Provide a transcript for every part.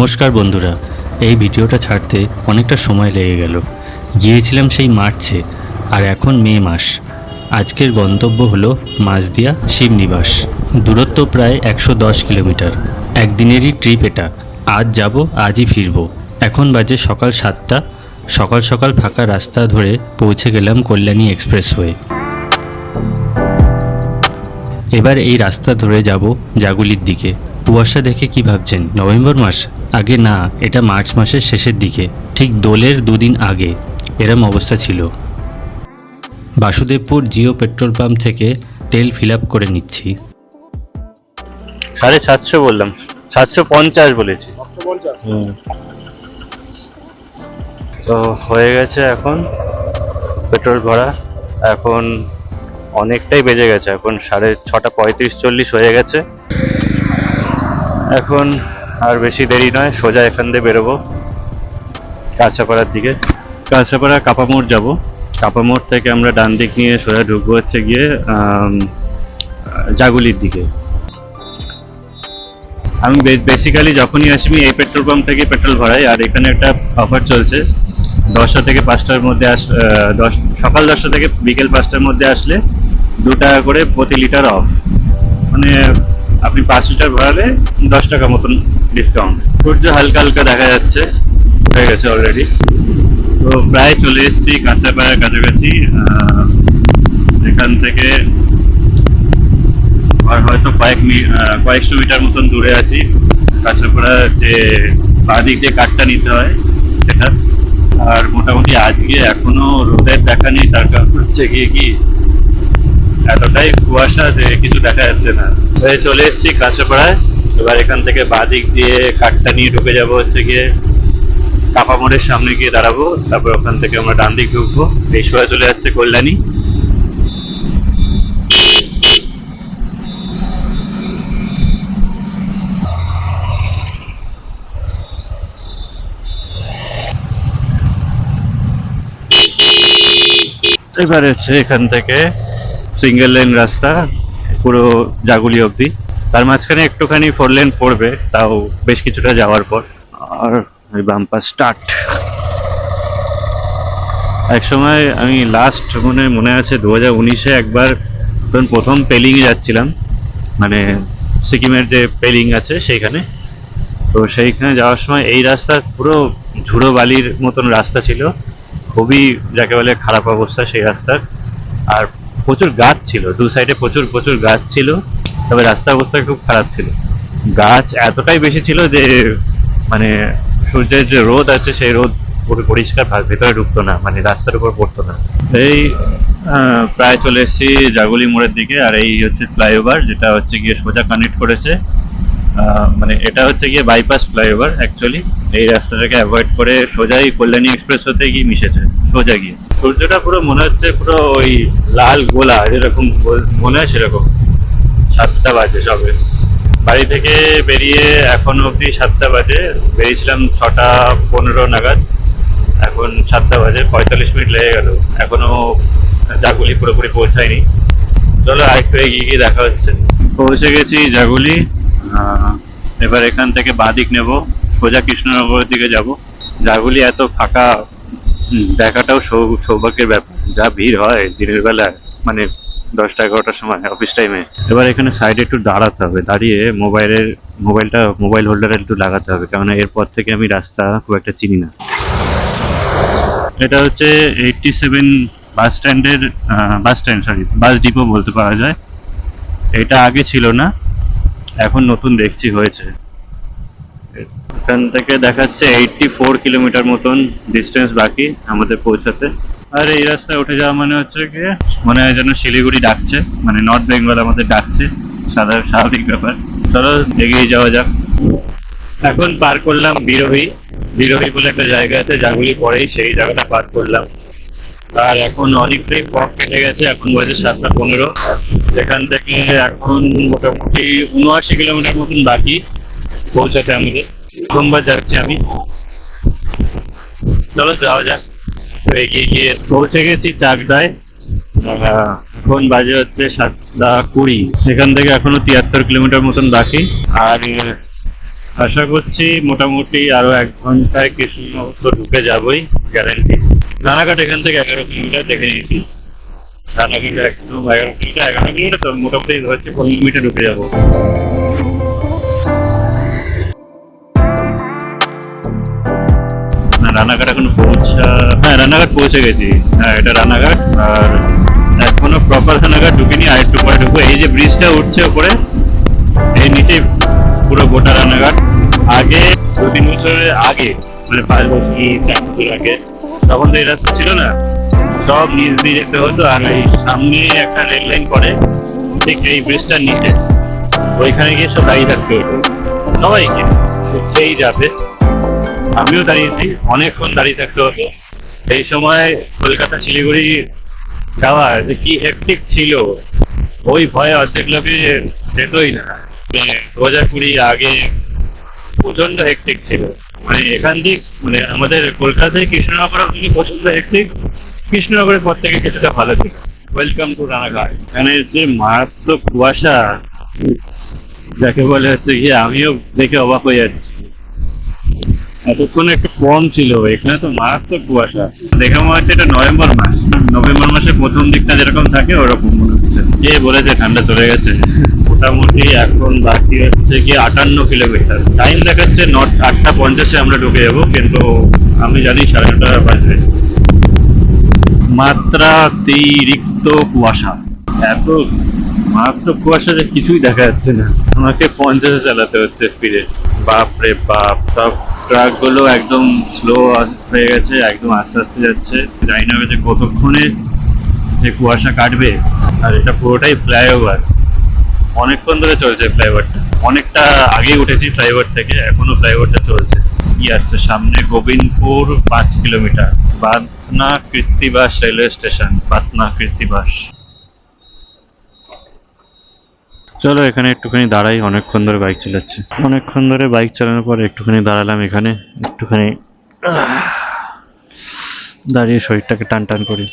নমস্কার বন্ধুরা, এই ভিডিওটা ছাড়তে অনেকটা সময় লেগে গেল। গিয়েছিলাম সেই মার্চে, আর এখন মে মাস। আজকের গন্তব্য হলো মাঝদিয়া শিবনিবাস। দূরত্ব প্রায় 110 কিলোমিটার। একদিনেরই ট্রিপ এটা। আজ যাব, আজই ফিরবো। এখন বাজে সকাল 7টা। সকাল সকাল ফাঁকা রাস্তা ধরে পৌঁছে গেলাম কল্যাণী এক্সপ্রেসওয়ে। এবার এই রাস্তা ধরে যাব জাগুলির দিকে। কুয়াশা দেখে কি ভাবছেন নভেম্বর মাস? আগে না, এটা মার্চ মাসের শেষের দিকে, ঠিক দোলের দুদিন আগে এরম অবস্থা ছিল। বাসুদেবপুর জিও পেট্রোল পাম্প থেকে তেল ফিল আপ করে নিচ্ছি। 750 বললাম, 750 বলেছি। তো হয়ে গেছে এখন পেট্রোল ভরা। এখন অনেকটাই বেজে গেছে, এখন 6:30, 35-40 হয়ে গেছে। এখন আর বেশি দেরি নয়, সোজা এখান দিয়ে বেরোবো কাঁচাপাড়ার দিকে। কাঁচাপাড়া কাপামোড় যাব। কাপামোড় থেকে আমরা ডান দিক নিয়ে সোজা ঢুকবো হচ্ছে গিয়ে জাগুলির দিকে। আমি বেসিক্যালি যখনই আসি এই পেট্রোল পাম্প থেকে পেট্রোল ভরাই। আর এখানে একটা অফার চলছে, 10টা থেকে 5টার মধ্যে সকাল 10টা থেকে বিকেল 5টার মধ্যে আসলে 2 টাকা করে প্রতি লিটার অফ। মানে আপনি 5 লিটার ভরালে 10 টাকা মতন ডিসকাউন্ট। সূর্য হালকা হালকা দেখা যাচ্ছে, হয়ে গেছে অলরেডি। তো প্রায় চলে এসেছি কাঁচাপাড়ার কাছাকাছি। এখান থেকে আর হয়তো কয়েকশো মিটার মতন দূরে আছি। কাঁচাপাড়া যে বাঁদিক দিয়ে কাঠটা নিতে হয় সেটা। আর মোটামুটি আজকে এখনো রোদের দেখা নেই, তার কারণ হচ্ছে গিয়ে কি এতটাই কুয়াশা যে কিছু দেখা যাচ্ছে না। চলে এসেছি কাঁচাপাড়ায়। এবার এখান থেকে বাঁদিক দিয়ে কাঠটা নিয়ে ঢুকে যাবো হচ্ছে গিয়ে কাপামোড়ের সামনে গিয়ে দাঁড়াবো। তারপর ওখান থেকে আমরা ডান দিক ঢুকবো। এই সোজা চলে যাচ্ছে কল্যাণী। এবার হচ্ছে এখান থেকে সিঙ্গেল লেন রাস্তা পুরো জাগুলি অবধি। তার মাঝখানে একটুখানি 4 লেন পড়বে, তাও বেশ কিছুটা যাওয়ার পর। আর বাম্পার স্টার্ট। এক সময় আমি লাস্ট মনে আছে 2019-এ একবার যখন প্রথম পেলিংয়ে যাচ্ছিলাম, মানে সিকিমের যে পেলিং আছে সেইখানে। তো সেইখানে যাওয়ার সময় এই রাস্তা পুরো ঝুড়ো বালির মতন রাস্তা ছিল, খুবই যাকে বলে খারাপ অবস্থা সেই রাস্তার। আর প্রচুর গাছ ছিল, দু সাইডে প্রচুর গাছ ছিল, তবে রাস্তার অবস্থা খুব খারাপ ছিল। গাছ এতটাই বেশি ছিল যে মানে সূর্যের যে রোদ আছে সেই রোদ পুরো পরিষ্কার ভেতরে ঢুকতো না, মানে রাস্তার উপর পড়তো না। এই প্রায় চলে এসেছি জাগুলি মোড়ের দিকে। আর এই হচ্ছে ফ্লাইওভার, যেটা হচ্ছে গিয়ে সোজা কানেক্ট করেছে। মানে এটা হচ্ছে গিয়ে বাইপাস ফ্লাইওভার অ্যাকচুয়ালি। এই রাস্তাটাকে অ্যাভয়েড করে সোজাই কল্যাণী এক্সপ্রেস হতে গিয়ে মিশেছে সোজা গিয়ে। সূর্যটা পুরো মনে হচ্ছে পুরো ওই লাল গোলা যেরকম মনে হয় সেরকম। 7টা বাজে সবে। বাড়ি থেকে বেরিয়ে এখন অবধি 7টা বাজে। বেরিয়েছিলাম 6:15 নাগাদ, এখন 7টা বাজে, 45 মিনিট লেগে গেল। এখনো জাগুলি পুরোপুরি পৌঁছায়নি। চলো আরেকটু এগিয়ে গিয়ে দেখা হচ্ছে। পৌঁছে গেছি জাগুলি। এবার এখান থেকে বাঁদিক নেব, সোজা কৃষ্ণনগরের দিকে যাব। জাগুলি এত ফাঁকা দেখাটাও সৌভাগ্যের ব্যাপার। যা ভিড় হয় দিনের বেলায়, মানে 10টা-11টার সময় অফিস টাইমে। এবার এখানে সাইডে একটু দাঁড়াতে হবে, দাঁড়িয়ে মোবাইল হোল্ডারে একটু লাগাতে হবে, কেননা এরপর থেকে আমি রাস্তা খুব একটা চিনি না। এটা হচ্ছে 87 বাস ডিপো বলতে পারা যায়। এটা আগে ছিল না, এখন নতুন দেখছি হয়েছে। এখান থেকে দেখাচ্ছে 84 কিলোমিটার মতন ডিস্টেন্স বাকি আমাদের পৌঁছাতে। আর এই রাস্তায় উঠে যাওয়া মানে হচ্ছে গিয়ে মনে হয় যেন শিলিগুড়ি ডাকছে, মানে নর্থ বেঙ্গল আমাদের ডাকছে। স্বাভাবিক ব্যাপার। চলো এগিয়ে যাওয়া যাক। এখন পার করলাম বিরোহী বলে একটা জায়গা আছে জাগুলি পরেই, সেই জায়গাটা পার করলাম। আর এখন অনেকটাই পথ কেটে গেছে, এখন বাজে 7:15। যেখান থেকে এখন মোটামুটি 79 কিলোমিটার মতন বাকি পৌঁছাতে আমাদের। প্রথমবার যাচ্ছি আমি। চলো যাওয়া যাক। এগিয়ে গিয়ে পৌঁছে গেছি চাকদায়। এখন বাজে হচ্ছে 7:20। সেখান থেকে এখনো 73 কিলোমিটার মতন বাকি। আর আশা করছি মোটামুটি আরো 1 ঘন্টায় কৃষ্ণনগর তো ঢুকে যাবই, গ্যারান্টি। রানাঘাট এখান থেকে 11 কিলোমিটার দেখে নিয়েছি। রানাঘাট একদম 11 কিলোমিটার তো মোটামুটি হচ্ছে 15 মিনিটে ঢুকে যাবো। না, রানাঘাট এখন হ্যাঁ, রানাঘাট পৌঁছে গেছি। হ্যাঁ, এটা রানাঘাট। আর এখনো প্রপার রানাঘাট ঢুকিনি, আর একটু পরে ঢুকবো। এই যে ব্রিজটা উঠছে উপরে, এই নিচে পুরো গোটা রানাঘাট। আগে 2-3 বছরের আগে, মানে 5 বছর আগে, তখন তো এই রাস্তা ছিল না, সব নিচ দিয়ে যেতে হতো। আর এই সামনে একটা রেল লাইন পড়ে, ঠিক এই ব্রিজটার নিচে, ওইখানে গিয়ে সব দাঁড়িয়ে থাকতে হতো সবাইকে, সেই যাবে। আমিও দাঁড়িয়েছি, অনেকক্ষণ দাঁড়িয়ে থাকতে হতো। এই সময় কলকাতা শিলিগুড়ি যাওয়া যে কি হেক্টিক ছিল, ওই ভয়ে অর্ধেক লোকে যেতই না। 2020 আগে প্রচন্ড হেক্টিক ছিল। মানে এখান থেকে, মানে আমাদের কলকাতায় কৃষ্ণনগর অবধি প্রচন্ড হেক্টিক, কৃষ্ণনগরের পর থেকে কিছুটা ভালো ছিল। Welcome to Ranaghat. এখানে যে মারাত্মক কুয়াশা, যাকে বলে হচ্ছে গিয়ে আমিও দেখে অবাক হয়ে যাচ্ছি। এতক্ষণ একটু কম ছিল, এখানে তো মারাত্মক কুয়াশা। দেখে মনে হচ্ছে এটা নভেম্বর মাস। নভেম্বর মাসের প্রথম দিকটা যেরকম থাকে ওরকম মনে হচ্ছে। কে বলেছে ঠান্ডা চলে গেছে? মোটামুটি এখন বাকি হচ্ছে কি 58 কিলোমিটার। টাইম দেখাচ্ছে 8টা 50-এ আমরা ঢুকে যাবো, কিন্তু আমি জানি 9:30 বাজবে। মাত্রাতিরিক্ত কুয়াশা, এত মারাত্মক কুয়াশা যে কিছুই দেখা যাচ্ছে না। আমাকে 50-এ চালাতে হচ্ছে স্পিডে। বাপরে বাপ, সব ট্রাক গুলো একদম স্লো হয়ে গেছে, একদম আস্তে আস্তে যাচ্ছে। জানি না যে কতক্ষণে যে কুয়াশা কাটবে। আর এটা পুরোটাই ফ্লাইওভার, অনেকক্ষণ ধরে চলছে ফ্লাইওভারটা। অনেকটা আগে উঠেছি ফ্লাইওভার থেকে, এখনো ফ্লাইওভারটা চলছে। কি আসছে সামনে? Gobindapur 5 kilometre, Patna Krittibas railway station, Patna Krittibas. চলো এখানে একটুখানি দাঁড়াই, অনেকক্ষণ ধরে বাইক চালাচ্ছি। অনেকক্ষণ ধরে বাইক চালানোর পর একটুখানি দাঁড়ালাম এখানে, একটুখানি দাঁড়িয়ে শরীরটাকে টান টান করি।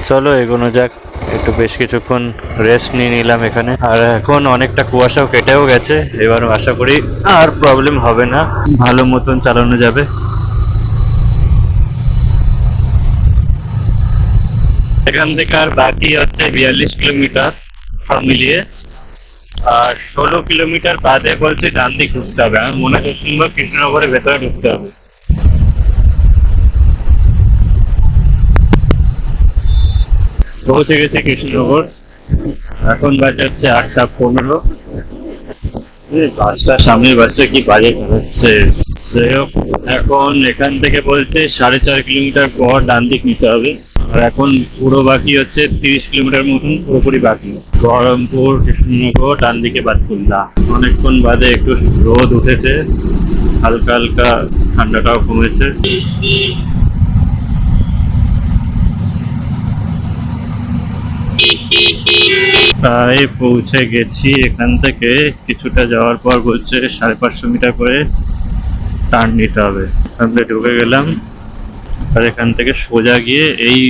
চলো এগোনো যাক। একটু বেশ কিছুক্ষণ রেস্ট নিয়ে নিলাম এখানে। আর এখন অনেকটা কুয়াশাও কেটেও গেছে, এবার আশা করি আর প্রবলেম হবে না, ভালো মতন চালানো যাবে। এখান থেকে আর বাকি হচ্ছে 42 কিলোমিটার সব মিলিয়ে। আর 16 কিলোমিটার বাদে বলছে ডান দিক ঢুকতে হবে। আমার মনে হচ্ছে সম্ভব কৃষ্ণনগরের ভেতরে ঢুকতে হবে। পৌঁছে গেছে কৃষ্ণনগর, এখন বাজে হচ্ছে 8টা 15। বাসটা, সামনের বাসটা কি বাজে চালাচ্ছে। যাই হোক, এখন এখান থেকে বলছে 4.5 কিলোমিটার পর ডান দিক নিতে হবে। আর এখন পুরো বাকি হচ্ছে 30 কিলোমিটার মতন, পুরোপুরি বাকি। বহরমপুর, কৃষ্ণনগর, ডান দিকে বাতকুল্লা। অনেকক্ষণ বাদে একটু রোদ উঠেছে, হালকা হালকা ঠান্ডাটাও কমেছে। প্রায় পৌঁছে গেছি। এখান থেকে কিছুটা যাওয়ার পর বলছে 550 মিটার করে টার্ন নিতে হবে। এখান থেকে ঢুকে গেলাম, আর এখান থেকে সোজা গিয়ে এই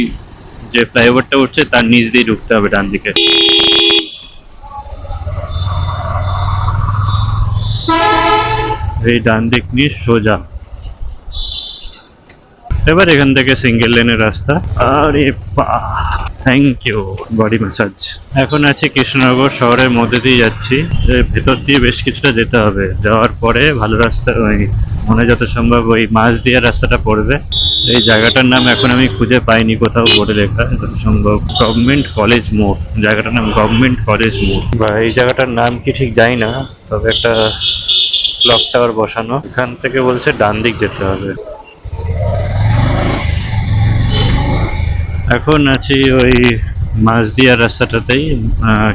যে ফ্লাইওভারটা উঠছে তার নিচ দিয়ে ঢুকতে হবে ডান দিকে। এই ডান দিক নিয়ে সোজা। এবার এখান থেকে সিঙ্গেল লেনের রাস্তা। আরে থ্যাংক ইউ বডি ম্যাসাজ। এখন আছি কৃষ্ণনগর শহরের মধ্যে দিয়ে যাচ্ছি, ভেতর দিয়ে বেশ কিছুটা যেতে হবে। যাওয়ার পরে ভালো রাস্তা, ওই মনে যত সম্ভব ওই মাঝ দিয়ে রাস্তাটা পড়বে। এই জায়গাটার নাম এখন আমি খুঁজে পাইনি কোথাও বোর্ডে লেখা, যত সম্ভব গভর্নমেন্ট কলেজ মোড়। জায়গাটার নাম গভর্নমেন্ট কলেজ মোড়, বা এই জায়গাটার নাম কি ঠিক জানি না, তবে একটা ক্লক টাওয়ার বসানো। এখান থেকে বলছে ডান দিক যেতে হবে। এখন আছি ওই মাঝদিয়া রাস্তাটাতেই,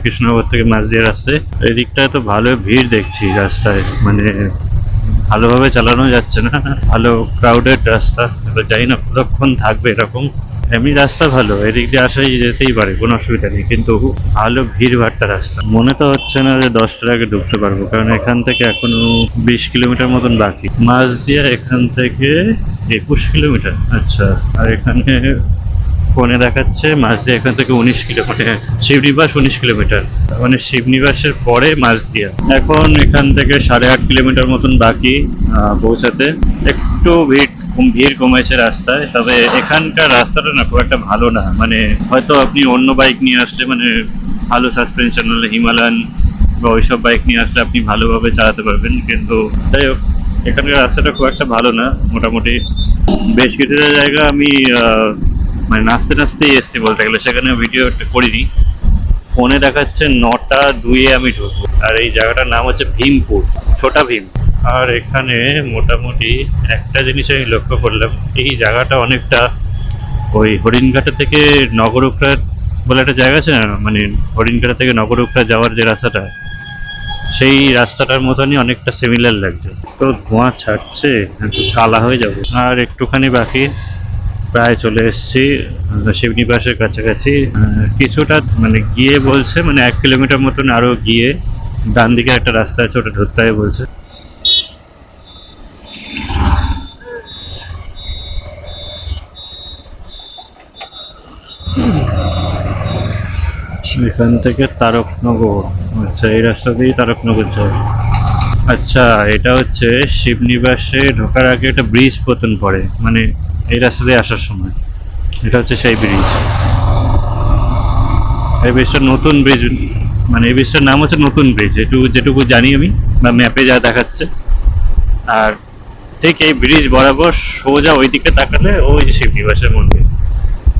কৃষ্ণনগর থেকে মাঝদিয়া রাস্তায়। এই দিকটায় তো ভালো ভিড় দেখছি রাস্তায়, মানে ভালোভাবে চালানো যাচ্ছে না, ভালো ক্রাউডেড রাস্তা। এবার জানি না কতক্ষণ থাকবে এরকম। এমনি রাস্তা ভালো, এদিক দিয়ে আসা যেতেই পারে, কোনো অসুবিধা নেই, কিন্তু ভালো ভিড় ভাট্টা রাস্তা। মনে তো হচ্ছে না যে 10টার আগে ঢুকতে পারবো, কারণ এখান থেকে এখনো 20 কিলোমিটার মতন বাকি। মাঝদিয়া এখান থেকে 21 কিলোমিটার। আচ্ছা, আর এখানে ফোনে দেখাচ্ছে মাঝদিয়া এখান থেকে 19 কিলোমিটার, শিবনিবাস 19 কিলোমিটার, মানে শিবনিবাসের পরে মাঝদিয়া। এখন এখান থেকে 8.5 কিলোমিটার মতন বাকি পৌঁছাতে। একটু ভিড় কমেছে রাস্তায়, তবে এখানকার রাস্তাটা না খুব একটা ভালো না। মানে হয়তো আপনি অন্য বাইক নিয়ে আসলে, মানে ভালো সাসপেনশন হলে হিমালয়ান বা ওইসব বাইক নিয়ে আসলে আপনি ভালোভাবে চালাতে পারবেন, কিন্তু যাই হোক এখানকার রাস্তাটা খুব একটা ভালো না। মোটামুটি বেশ কিছুটা জায়গা আমি মানে নাচতে নাচতেই এসছি বলতে গেলে, সেখানে ভিডিও করিনি। ফোনে দেখাচ্ছে 9টা 2-এ আমি ঢুকবো, আর এই জায়গাটার নাম হচ্ছে ভীমপুর, ছোটা ভীম। আর এখানে মোটামুটি একটা জিনিস আমি লক্ষ্য করলাম, এই জায়গাটা অনেকটা ওই হরিণঘাটা থেকে নগরুকরা বলে একটা জায়গা আছে না, মানে হরিণঘাটা থেকে নগরুকরা যাওয়ার যে রাস্তাটা, সেই রাস্তাটার মতনই অনেকটা সিমিলার লাগছে। তো ধোঁয়া ছাড়ছে, একটু কালা হয়ে যাবো। আর একটুখানি বাকি, প্রায় চলে এসেছি শিবনিবাসের কাছাকাছি। কিছুটা মানে গিয়ে বলছে, মানে 1 কিলোমিটার মতন আরো গিয়ে ডান দিকে একটা রাস্তা আছে, ওটা ধরতে হবে বলছে। এখান থেকে তারকনগর, আচ্ছা এই রাস্তা দিয়েই তারকনগর যাবে। আচ্ছা, এটা হচ্ছে শিবনিবাসে ঢোকার আগে একটা ব্রিজ পতন পড়ে, মানে এই রাস্তা দিয়ে আসার সময়। এটা হচ্ছে সেই ব্রিজ। এই ব্রিজটা নতুন ব্রিজ, মানে এই ব্রিজটার নাম হচ্ছে নতুন ব্রিজ, যেটুকু জানি আমি, বা ম্যাপে যা দেখাচ্ছে। আর ঠিক এই ব্রিজ বরাবর সোজা ওইদিকে তাকালে ওই যে শিবনিবাসের মন্দির,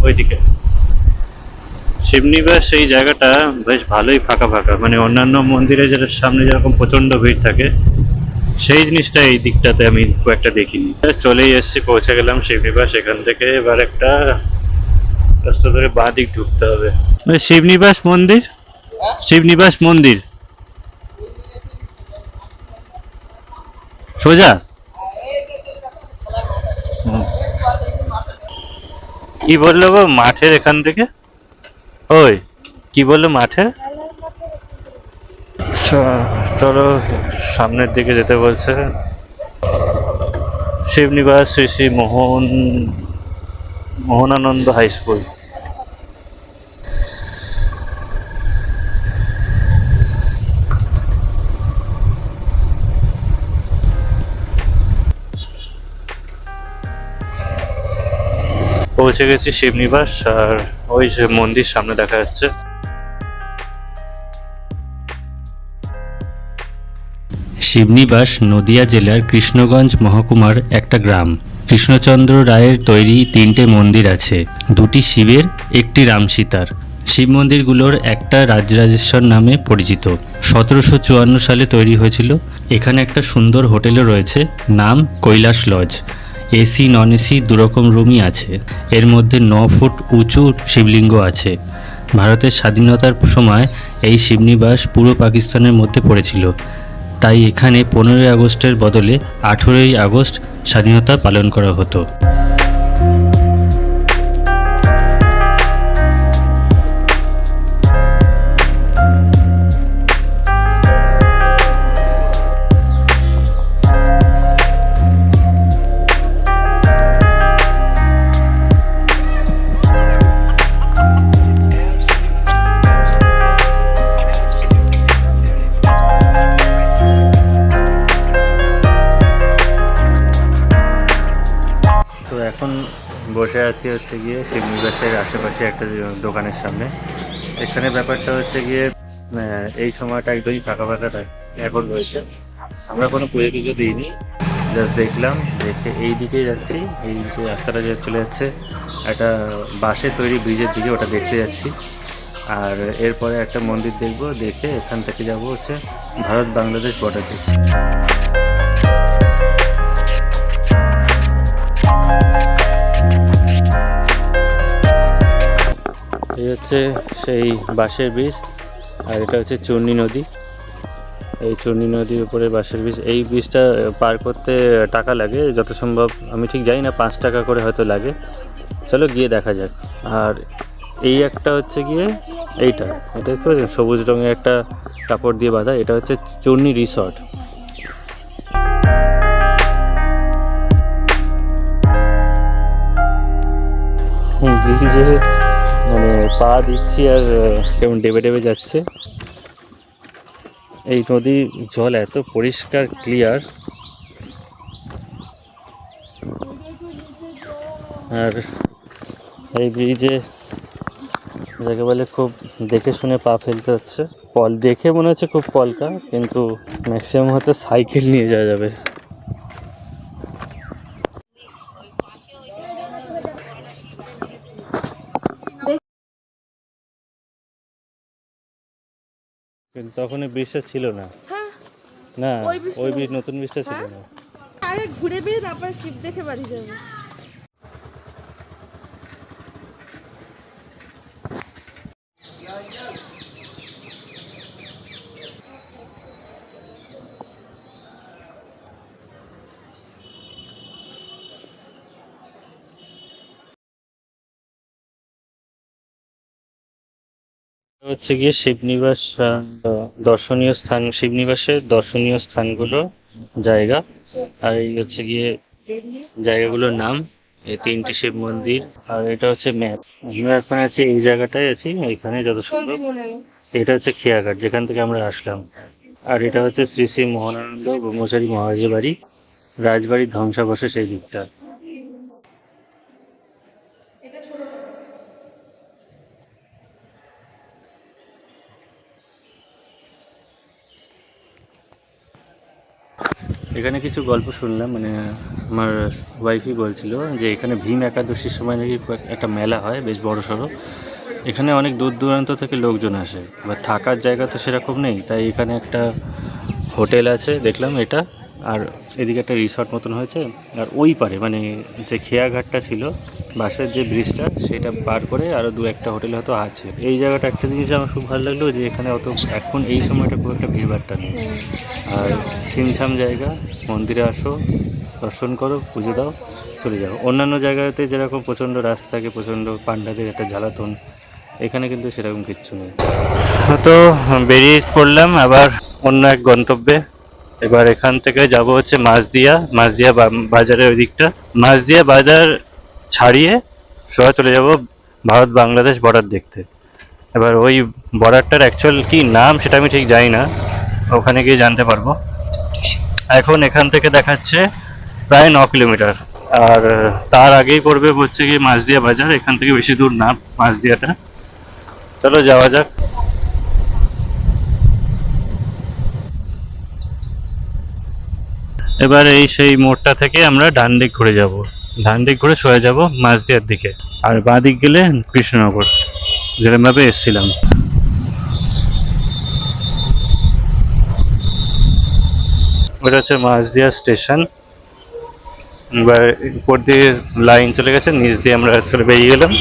ওইদিকে। শিবনিবাস সেই জায়গাটা বেশ ভালোই ফাঁকা ফাঁকা, মানে অন্যান্য মন্দিরে যেটা সামনে যেরকম প্রচন্ড ভিড় থাকে, সেই জিনিসটা এই দিকটাতে আমি খুব একটা দেখিনি। চলেই এসেছি, পৌঁছে গেলাম শিবনিবাস। এখান থেকে এবার একটা রাস্তা ধরে বাঁ দিক ঢুকতে হবে। শিবনিবাস মন্দির, শিবনিবাস মন্দির সোজা। কি বললো গো মাঠের এখান থেকে? ওই কি বললো মাঠের? চলো সামনের দিকে যেতে বলছে। Shibnibas Shri Shri Mohanananda high school. পৌঁছে গেছি শিবনিবাস, আর ওই যে মন্দির সামনে দেখা যাচ্ছে। শিবনিবাস নদিয়া জেলার কৃষ্ণগঞ্জ মহকুমার একটা গ্রাম। কৃষ্ণচন্দ্র রায়ের তৈরি 3টে মন্দির আছে, 2টি শিবের, 1টি রামসীতার। শিব মন্দিরগুলোর একটা রাজরাজেশ্বর নামে পরিচিত। 1754 সালে তৈরি হয়েছিল। এখানে একটা সুন্দর হোটেলও রয়েছে, নাম Kailash lodge. AC non AC দুরকম রুমই আছে। এর মধ্যে 9 ফুট উঁচু শিবলিঙ্গ আছে। ভারতের স্বাধীনতার সময় এই শিবনিবাস পূর্ব পাকিস্তানের মধ্যে পড়েছিল, তাই এখানে 15ই আগস্টের বদলে 18ই আগস্ট স্বাধীনতা পালন করা হতো। তো এখন বসে আছি হচ্ছে গিয়ে শিবনিবাসের আশেপাশে একটা দোকানের সামনে। এখানে ব্যাপারটা হচ্ছে গিয়ে এই সময়টা একদমই ফাঁকা ফাঁকা এখন রয়েছে। আমরা কোনো পুজো টুজো দিইনি, জাস্ট দেখলাম, দেখে এই দিকে যাচ্ছি। এই যে রাস্তাটা যে চলে যাচ্ছে একটা বাঁশের তৈরি ব্রিজের দিকে, ওটা দেখতে যাচ্ছি। আর এরপরে একটা মন্দির দেখবো, দেখে এখান থেকে যাব হচ্ছে ভারত বাংলাদেশ বর্ডার দেখতে। এই হচ্ছে সেই বাঁশের ব্রিজ, আর এটা হচ্ছে চূর্ণী নদী। এই চূর্ণী নদীর উপরে বাঁশের ব্রিজ, এই ব্রিজটা পার করতে টাকা লাগে যত সম্ভব, আমি ঠিক জানি না, 5 টাকা করে হয়তো লাগে। চলো গিয়ে দেখা যাক। আর এই একটা হচ্ছে গিয়ে এইটা, এটা দেখতে পাচ্ছেন সবুজ রঙের একটা কাপড় দিয়ে বাঁধা, এটা হচ্ছে চূর্ণী রিসর্ট। ব্রিজে মানে পা দিচ্ছি আর কেমন ডেবে ডেবে যাচ্ছে। এই নদীর জল এত পরিষ্কার ক্লিয়ার, আর এই ব্রিজে যাকে বলে খুব দেখে শুনে পা ফেলতে হচ্ছে। পল দেখে মনে হচ্ছে খুব পলকা, কিন্তু ম্যাক্সিমাম হয়তো সাইকেল নিয়ে যাওয়া যাবে। কিন্তু তখন এই ব্রিজটা ছিল না। হ্যাঁ, না, ওই ব্রিজটা- ওই ব্রিজ, নতুন ব্রিজটা ছিল হ্যাঁ? না। আগে ঘুরে বেরিয়ে তারপর শিপ দেখে বাড়ি যাবে। হচ্ছে গিয়ে শিবনিবাস, দর্শনীয় স্থান, শিবনিবাসের দর্শনীয় স্থানগুলো জায়গা। আর এই হচ্ছে গিয়ে জায়গাগুলোর নাম, এই 3টি শিব মন্দির। আর এটা হচ্ছে ম্যাপ। আমরা এখন আছি এই জায়গাটায় আছি, এখানে যত সম্ভব। এটা হচ্ছে খেয়াঘাট, যেখান থেকে আমরা আসলাম। আর এটা হচ্ছে শ্রী শ্রী মোহনানন্দ ব্রহ্মচারী মহারাজের বাড়ি, রাজবাড়ির ধ্বংসাবশেষ এই দিকটা। এখানে কিছু গল্প শুনলাম, মানে আমার ওয়াইফই বলছিল যে এখানে ভীম একাদশীর সময় নাকি একটা মেলা হয় বেশ বড় সড়ো। এখানে অনেক দূর দূরান্ত থেকে লোকজন আসে, এবার থাকার জায়গা তো সেরকম নেই, তাই এখানে একটা হোটেল আছে দেখলাম এটা, আর এদিকে একটা রিসর্ট মতন হয়েছে। আর ওই পারে মানে যে খেয়াঘাটটা ছিল, বাসের যে ব্রিজটা সেটা পার করে আরও 2-1টা হোটেল হয়তো আছে। এই জায়গাটা একটা জিনিস আমার খুব ভালো লাগলো, যে এখানে অত এখন এই সময়টা খুব একটা ভিড়ভাড়টা নেই, আর ছিমছাম জায়গা। মন্দিরে আসো, দর্শন করো, পুজো দাও, চলে যাও। অন্যান্য জায়গাতে যেরকম প্রচণ্ড রাশ থাকে, প্রচণ্ড পাণ্ডাদের একটা জ্বালাতন, এখানে কিন্তু সেরকম কিচ্ছু নেই। তো বেরিয়ে পড়লাম আবার অন্য এক গন্তব্যে। এবার এখান থেকে যাব হচ্ছে মাঝদিয়া বাজারের ওই দিকটা। মাঝদিয়া বাজার ছাড়িয়ে সোজা চলে যাব ভারত বাংলাদেশ বর্ডার দেখতে। এবার ওই বর্ডারটার অ্যাকচুয়াল কি নাম সেটা আমি ঠিক জানি না, ওখানে গিয়ে জানতে পারবো। এখন এখান থেকে দেখাচ্ছে প্রায় 9 কিলোমিটার। আর তার আগেই পড়বে হচ্ছে কি মাঝদিয়া বাজার, এখান থেকে বেশি দূর না মাঝদিয়াটা। চলো যাওয়া যাক। এবার এই সেই মোড়টা থেকে আমরা ডান দিক ঘুরে যাব, ডান দিক ঘুরে সোজা যাব মাঝদিয়ার দিকে। আর বাঁ দিক গেলে কৃষ্ণনগর, যেরকমভাবে এসছিলাম। ওটা হচ্ছে মাঝদিয়া স্টেশন। এবার উপর দিয়ে লাইন চলে গেছে, নিচ দিয়ে আমরা চলে বেরিয়ে গেলাম।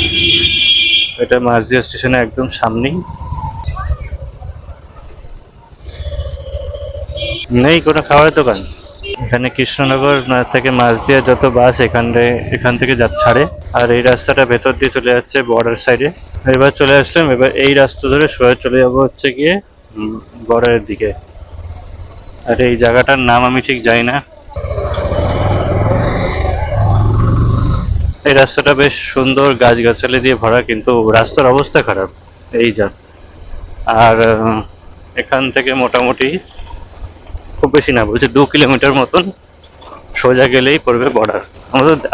এটা মাঝদিয়া স্টেশনের একদম সামনেই। নেই কোনো খাওয়ার দোকান এখানে। কৃষ্ণনগর থেকে মাঝদিয়া যত বাস এখান থেকে ছাড়ে। আর এই রাস্তাটা ভেতর দিয়ে চলে যাচ্ছে বর্ডার সাইডে। এবার চলে আসলাম, এবার এই রাস্তা ধরে সোজা চলে যাবো হচ্ছে গিয়ে বর্ডারের দিকে। আর এই জায়গাটার নাম আমি ঠিক জানি না। এই রাস্তাটা বেশ সুন্দর, গাছগাছালি দিয়ে ভরা, কিন্তু রাস্তার অবস্থা খারাপ এই যা। আর এখান থেকে মোটামুটি খুব বেশি না, বলছে 2 কিলোমিটার মতন সোজা গেলেই পড়বে বর্ডার।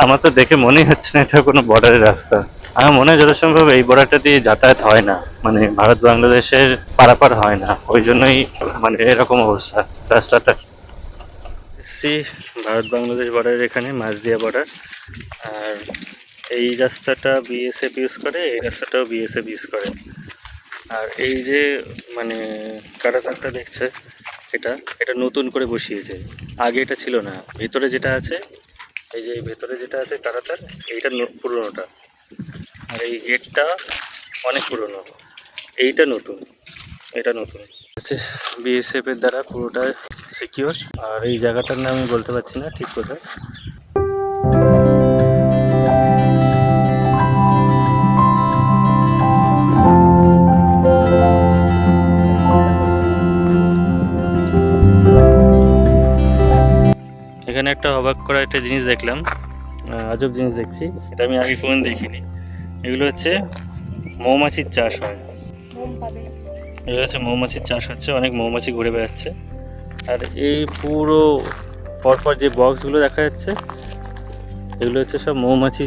আমার তো দেখে মনেই হচ্ছে না এটা কোনো বর্ডারের রাস্তা। আমার মনে হয় যত সম্ভব এই বর্ডারটা দিয়ে যাতায়াত হয় না, মানে ভারত বাংলাদেশের পারাপার হয় না, ওই জন্যই মানে এরকম অবস্থা রাস্তাটা। এসছি ভারত বাংলাদেশ বর্ডারের এখানে, মাঝদিয়া বর্ডার। আর এই রাস্তাটা বিএসএফ ইউজ করে, এই রাস্তাটাও বিএসএফ ইউজ করে। আর এই যে মানে কাঁটাতারটা দেখছে, এটা নতুন করে বসিয়েছে, আগে এটা ছিল না। ভেতরে যেটা আছে, এই যে ভেতরে যেটা আছে কাঁটাতার, এইটা পুরোনোটা। আর এই গেটটা অনেক পুরনো, এইটা নতুন, এটা নতুন। হচ্ছে বিএসএফ এর দ্বারা পুরোটা সিকিউর। আর এই জায়গাটার নাম আমি বলতে পারছি না ঠিক কোথায়। এখানে একটা অবাক করা একটা জিনিস দেখলাম, আজব জিনিস দেখছি, এটা আমি আগে কোনোদিন দেখিনি। এগুলো হচ্ছে মৌমাছির চাষ হয়। এগুলো হচ্ছে মৌমাছির চাষ হচ্ছে, অনেক মৌমাছি ঘুরে বেড়াচ্ছে। আর এই পুরো পরপর যে বক্সগুলো দেখা যাচ্ছে এগুলো হচ্ছে সব মৌমাছি।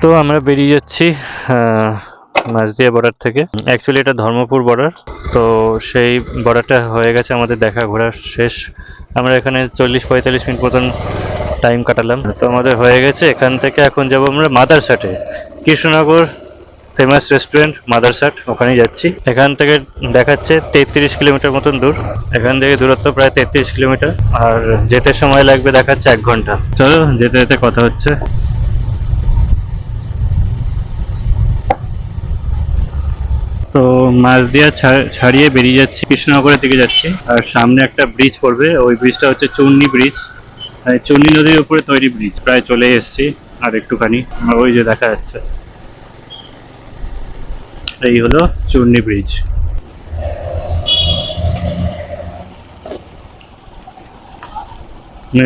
তো আমরা বেরিয়ে যাচ্ছি মাঝদিয়া বর্ডার থেকে। অ্যাকচুয়ালি এটা ধর্মপুর বর্ডার। তো সেই বর্ডারটা হয়ে গেছে আমাদের দেখা ঘোরা শেষ। আমরা এখানে 40-45 মিনিট মতন টাইম কাটালাম। তো আমাদের হয়ে গেছে। এখান থেকে এখন যাব আমরা মাদারসাটে, কৃষ্ণনগর ফেমাস রেস্টুরেন্ট মাদারসাট, ওখানেই যাচ্ছি। এখান থেকে দেখাচ্ছে 33 কিলোমিটার মতন দূর। এখান থেকে দূরত্ব প্রায় 33 কিলোমিটার, আর যেতে সময় লাগবে দেখাচ্ছে 1 ঘন্টা। চলো যেতে যেতে কথা হচ্ছে। তো মাঝদিয়া ছাড়িয়ে বেরিয়ে যাচ্ছি, কৃষ্ণনগরের দিকে যাচ্ছি। আর সামনে একটা ব্রিজ পড়বে, ওই ব্রিজটা হচ্ছে চূর্ণী ব্রিজ, চূর্ণী নদীর উপরে তৈরি ব্রিজ। প্রায় চলে এসেছি আর একটুখানি, ওই যে দেখা যাচ্ছে, এই হলো চূর্ণী ব্রিজ।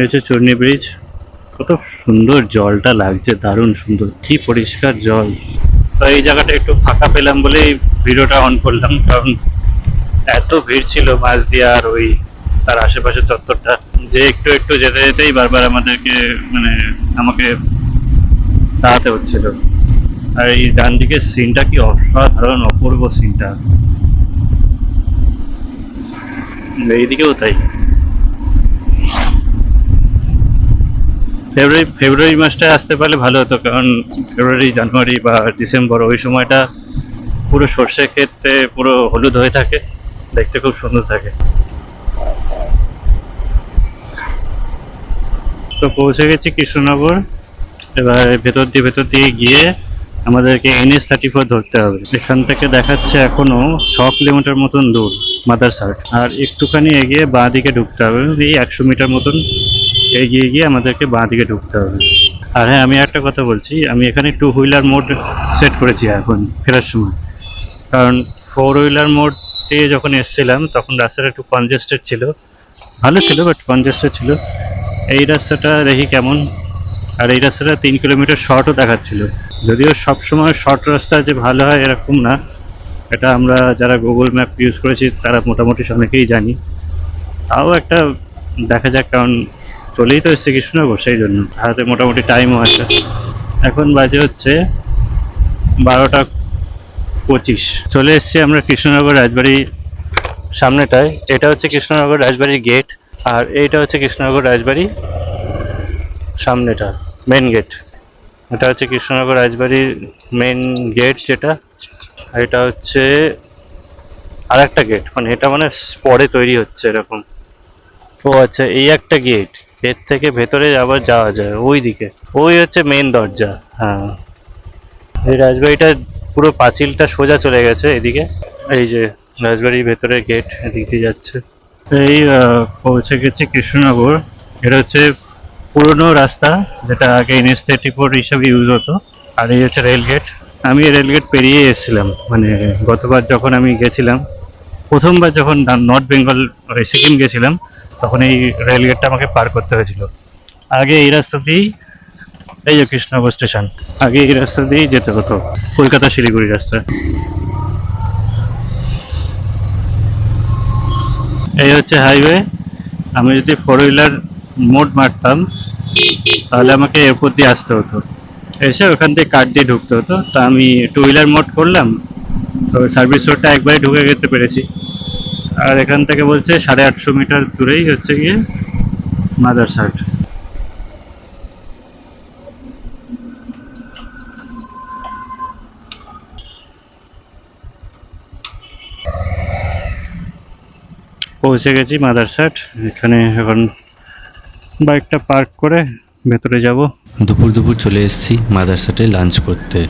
হচ্ছে চূর্ণী ব্রিজ। কত সুন্দর জলটা লাগছে, দারুণ সুন্দর, কি পরিষ্কার জল। তো এই জায়গাটা একটু ফাঁকা পেলাম বলেই ভিডিওটা অন করলাম, কারণ এত ভিড় ছিল মাঝদিয়া আর ওই তার আশেপাশে চত্বরটা, যে একটু একটু যেতে যেতেই বারবার আমাকে দাঁড়াতে হচ্ছিল। আর এই ডান দিকের সিনটা কি অসাধারণ, অপূর্ব সিনটা। এইদিকেও তাই। ফেব্রুয়ারি মাসটায় আসতে পারলে ভালো হতো, কারণ ফেব্রুয়ারি, জানুয়ারি বা ডিসেম্বর ওই সময়টা পুরো সর্ষে ক্ষেত্রে পুরো হলুদ হয়ে থাকে, দেখতে খুব সুন্দর থাকে। তো পৌঁছে গেছি কৃষ্ণনগর। এবার ভেতর দিয়ে গিয়ে আমাদেরকে NH-34 ধরতে হবে। এখান থেকে দেখাচ্ছে এখনো 6 কিলোমিটার মতন দূর মাদারসাট। আর একটুখানি এগিয়ে বাঁ দিকে ঢুকতে হবে, এই 100 মিটার মতন এগিয়ে গিয়ে আমাদেরকে বাঁ দিকে ঢুকতে হবে। আর হ্যাঁ, আমি একটা কথা বলছি, আমি এখানে 2 হুইলার মোড সেট করেছি এখন ফেরার সময়, কারণ 4 হুইলার মোড দিয়ে যখন এসেছিলাম তখন রাস্তাটা একটু কনজেস্টেড ছিল, ভালো ছিল বাট কনজেস্টেড ছিল। এই রাস্তাটা দেখি কেমন। আর এই রাস্তাটা 3 কিলোমিটার শর্টও দেখাচ্ছিল, যদিও সবসময় শর্ট রাস্তা যে ভালো হয় এরকম না, এটা আমরা যারা গুগল ম্যাপ ইউজ করেছি তারা মোটামুটি অনেকেই জানি। তাও একটা দেখা যাক, কারণ চলেই তো এসছে কৃষ্ণনগর, সেই জন্য হাতে মোটামুটি টাইমও আছে। এখন বাজে হচ্ছে 12:25। চলে এসছি আমরা কৃষ্ণনগর রাজবাড়ি সামনেটায়। এটা হচ্ছে কৃষ্ণনগর রাজবাড়ির গেট, আর এইটা হচ্ছে কৃষ্ণনগর রাজবাড়ি সামনেটা মেন গেট। এটা হচ্ছে কৃষ্ণনগর রাজবাড়ির মেন গেট যেটা, আর এটা হচ্ছে আর একটা গেট, এটা পরে তৈরি হচ্ছে এরকম। ও আচ্ছা, এই একটা গেট, এর থেকে ভেতরে আবার যাওয়া যায় ওই দিকে, ওই হচ্ছে মেন দরজা। হ্যাঁ, এই রাজবাড়িটা পুরো পাঁচিলটা সোজা চলে গেছে এদিকে। এই যে রাজবাড়ির ভেতরে গেট, এদিক দিয়ে যাচ্ছে। এই পৌঁছে গেছে কৃষ্ণনগর। এটা হচ্ছে পুরনো রাস্তা, যেটা আগে NH-34 হিসাবে ইউজ হতো। আর এই হচ্ছে রেল গেট। আমি রেল গেট পেরিয়ে এসেছিলাম, গতবার যখন আমি গেছিলাম, প্রথমবার যখন নর্থ বেঙ্গল সিকিম গেছিলাম, তখন এই রেল গেটটা আমাকে পার করতে হয়েছিল। আগে এই রাস্তা দিয়েই, এই যে কৃষ্ণনগর স্টেশন, আগে এই রাস্তা দিয়েই যেতে হতো, কলকাতা শিলিগুড়ি রাস্তা। এই হচ্ছে হাইওয়ে। আমি যদি 4 হুইলার মোড মারতাম তাহলে আমাকে এরপর দিয়ে আসতে হতো, এসে ওখান থেকে কার্ড দিয়ে ঢুকতে হতো। তো আমি টু হুইলার মোড করলাম, তো সার্ভিস রোডটা একবারে ঢুকে যেতে পেরেছি। আর এখান থেকে বলছে 850 মিটার দূরেই হচ্ছে গিয়ে মাদারসাট। পৌঁছে গেছি মাদারসাট। এখানে এখন বাইকটা পার্ক করে ভেতরে যাব। দুপুর দুপুর চলে এসেছি মাদারসাটে লাঞ্চ করতে।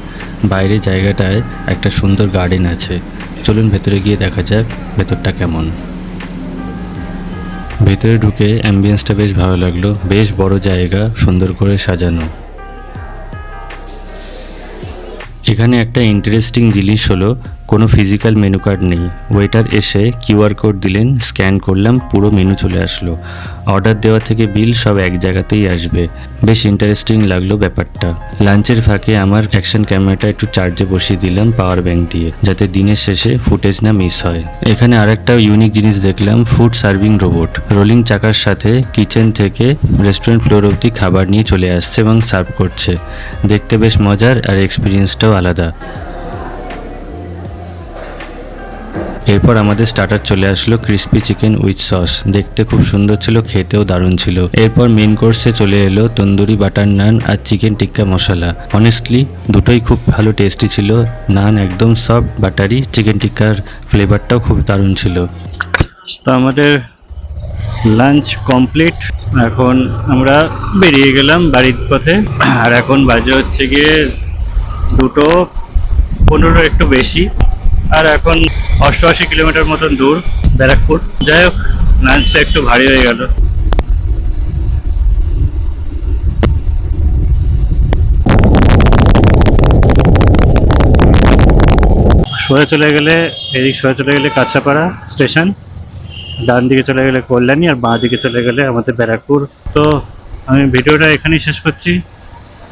বাইরে জায়গাটায় একটা সুন্দর গার্ডেন আছে, চলুন ভেতরে গিয়ে দেখা যাক ভেতরটা কেমন। ভেতরে ঢুকে অ্যাম্বিয়েন্সটা বেশ ভালো লাগলো, বেশ বড় জায়গা, সুন্দর করে সাজানো। এখানে একটা ইন্টারেস্টিং জিনিস হলো কোনো ফিজিক্যাল মেনু কার্ড নেই। ওয়েটার এসে কিউআর কোড দিলেন, স্ক্যান করলাম, পুরো মেনু চলে আসলো। অর্ডার দেওয়া থেকে বিল সব এক জায়গাতেই আসবে। বেশ ইন্টারেস্টিং লাগলো ব্যাপারটা। লাঞ্চের ফাঁকে আমার অ্যাকশন ক্যামেরাটা একটু চার্জে বসিয়ে দিলাম পাওয়ার ব্যাংক দিয়ে, যাতে দিনের শেষে ফুটেজ না মিস হয়। এখানে আরেকটা ইউনিক জিনিস দেখলাম, ফুড সার্ভিং রোবট। রোলিং চাকার সাথে কিচেন থেকে রেস্টুরেন্ট ফ্লোর অবধি খাবার নিয়ে চলে আসছে এবং সার্ভ করছে। দেখতে বেশ মজার, আর এক্সপিরিয়েন্সটাও আলাদা। এরপর আমাদের স্টার্টার চলে আসলো, ক্রিস্পি চিকেন উইথ সস। দেখতে খুব সুন্দর ছিল, খেতেও দারুণ ছিল। এরপর মেন কোর্সে চলে এলো তন্দুরি বাটার নান আর চিকেন টিক্কা মশলা। অনেস্টলি দুটোই খুব ভালো টেস্টি ছিল। নান একদম সফট বাটারি, চিকেন টিক্কার ফ্লেভারটাও খুব দারুণ ছিল। তো আমাদের লাঞ্চ কমপ্লিট। এখন আমরা বেরিয়ে গেলাম বাড়ির পথে। আর এখন বাজে হচ্ছে গিয়ে 2:15, একটু বেশি। আর এখন 88 কিলোমিটার মতন দূর ব্যারাকপুর। যাই হোক, লাঞ্চটা একটু ভারী হয়ে গেল। সোজা চলে গেলে, এদিক সোজা চলে গেলে কাঁচাপাড়া স্টেশন, ডান দিকে চলে গেলে কল্যাণী, আর বাঁ দিকে চলে গেলে আমাদের ব্যারাকপুর। তো আমি ভিডিওটা এখানেই শেষ করছি।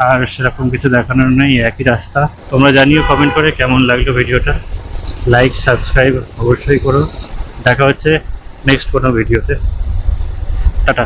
আর সেরকম কিছু দেখানোর নেই, একই রাস্তা। তোমরা জানিও কমেন্ট করে কেমন লাগলো ভিডিওটা। লাইক সাবস্ক্রাইব অবশ্যই করো। দেখা হচ্ছে নেক্সট কোনো ভিডিওতে। টাটা।